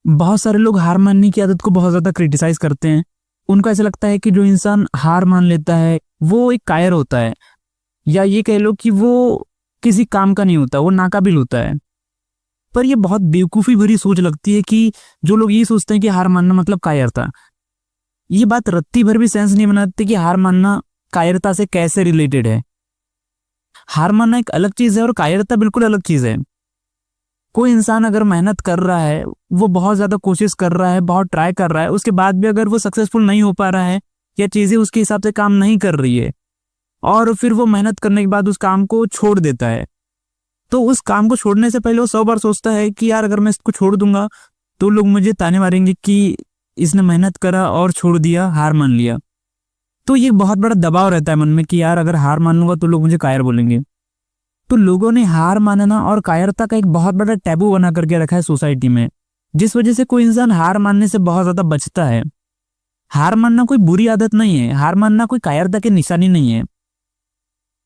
बहुत सारे लोग हार मानने की आदत को बहुत ज्यादा क्रिटिसाइज करते हैं। उनको ऐसा लगता है कि जो इंसान हार मान लेता है वो एक कायर होता है, या ये कह लो कि वो किसी काम का नहीं होता, वो नाकाबिल होता है। पर ये बहुत बेवकूफ़ी भरी सोच लगती है कि जो लोग ये सोचते हैं कि हार मानना मतलब कायरता। ये बात रत्ती भर भी सेंस नहीं बनाती कि हार मानना कायरता से कैसे रिलेटेड है। हार मानना एक अलग चीज़ है और कायरता बिल्कुल अलग चीज़ है। कोई इंसान अगर मेहनत कर रहा है, वो बहुत ज़्यादा कोशिश कर रहा है, बहुत ट्राई कर रहा है, उसके बाद भी अगर वो सक्सेसफुल नहीं हो पा रहा है या चीज़ें उसके हिसाब से काम नहीं कर रही है, और फिर वो मेहनत करने के बाद उस काम को छोड़ देता है, तो उस काम को छोड़ने से पहले वो 100 बार सोचता है कि यार अगर मैं इसको छोड़ दूंगा तो लोग मुझे ताने मारेंगे कि इसने मेहनत करा और छोड़ दिया, हार मान लिया। तो ये बहुत बड़ा दबाव रहता है मन में कि यार अगर हार मान लूंगा तो लोग मुझे कायर बोलेंगे। तो लोगों ने हार मानना और कायरता का एक बहुत बड़ा टैबू बना करके रखा है सोसाइटी में, जिस वजह से कोई इंसान हार मानने से बहुत ज्यादा बचता है। हार मानना कोई बुरी आदत नहीं है, हार मानना कोई कायरता की निशानी नहीं है।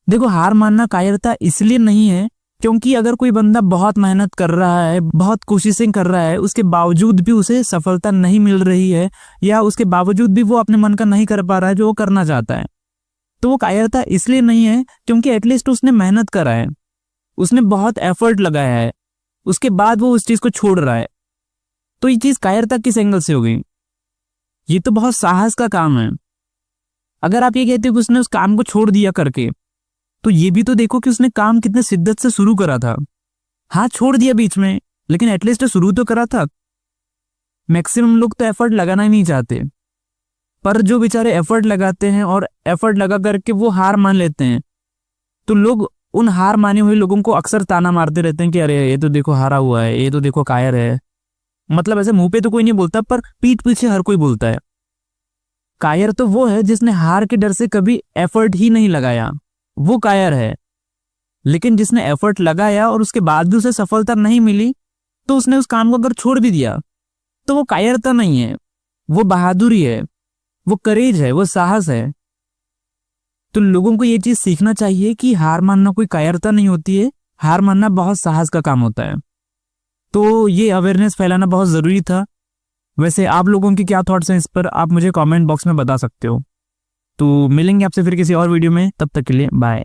देखो, हार मानना कायरता इसलिए नहीं है क्योंकि अगर कोई बंदा बहुत मेहनत कर रहा है, बहुत कोशिशें कर रहा है, उसके बावजूद भी उसे सफलता नहीं मिल रही है, या उसके बावजूद भी वो अपने मन का नहीं कर पा रहा है जो वो करना चाहता है, तो वो कायरता इसलिए नहीं है क्योंकि एटलीस्ट उसने मेहनत करा है, उसने बहुत एफर्ट लगाया है, उसके बाद वो उस चीज को छोड़ रहा है। तो ये चीज कायरता किस एंगल से हो गई? ये तो बहुत साहस का काम है। अगर आप ये कहते हो कि उसने उस काम को छोड़ दिया करके, तो ये भी तो देखो कि उसने काम कितने शिद्दत से शुरू करा था। हाँ, छोड़ दिया बीच में, लेकिन एटलीस्ट शुरू तो करा था। मैक्सिमम लोग तो एफर्ट लगाना ही नहीं चाहते, पर जो बेचारे एफर्ट लगाते हैं और एफर्ट लगा करके वो हार मान लेते हैं, तो लोग उन हार माने हुए लोगों को अक्सर ताना मारते रहते हैं कि अरे ये तो देखो हारा हुआ है, ये तो देखो कायर है। मतलब ऐसे मुंह पे तो कोई नहीं बोलता, पर पीठ पीछे हर कोई बोलता है। कायर तो वो है जिसने हार के डर से कभी एफर्ट ही नहीं लगाया, वो कायर है। लेकिन जिसने एफर्ट लगाया और उसके बाद भी उसे सफलता नहीं मिली, तो उसने उस काम को अगर छोड़ भी दिया, तो वो कायरता नहीं है, वो बहादुरी है, वो करेज है, वो साहस है। तो लोगों को ये चीज सीखना चाहिए कि हार मानना कोई कायरता नहीं होती है, हार मानना बहुत साहस का काम होता है। तो ये अवेयरनेस फैलाना बहुत जरूरी था। वैसे आप लोगों के क्या थॉट्स हैं इस पर, आप मुझे कमेंट बॉक्स में बता सकते हो। तो मिलेंगे आपसे फिर किसी और वीडियो में, तब तक के लिए बाय।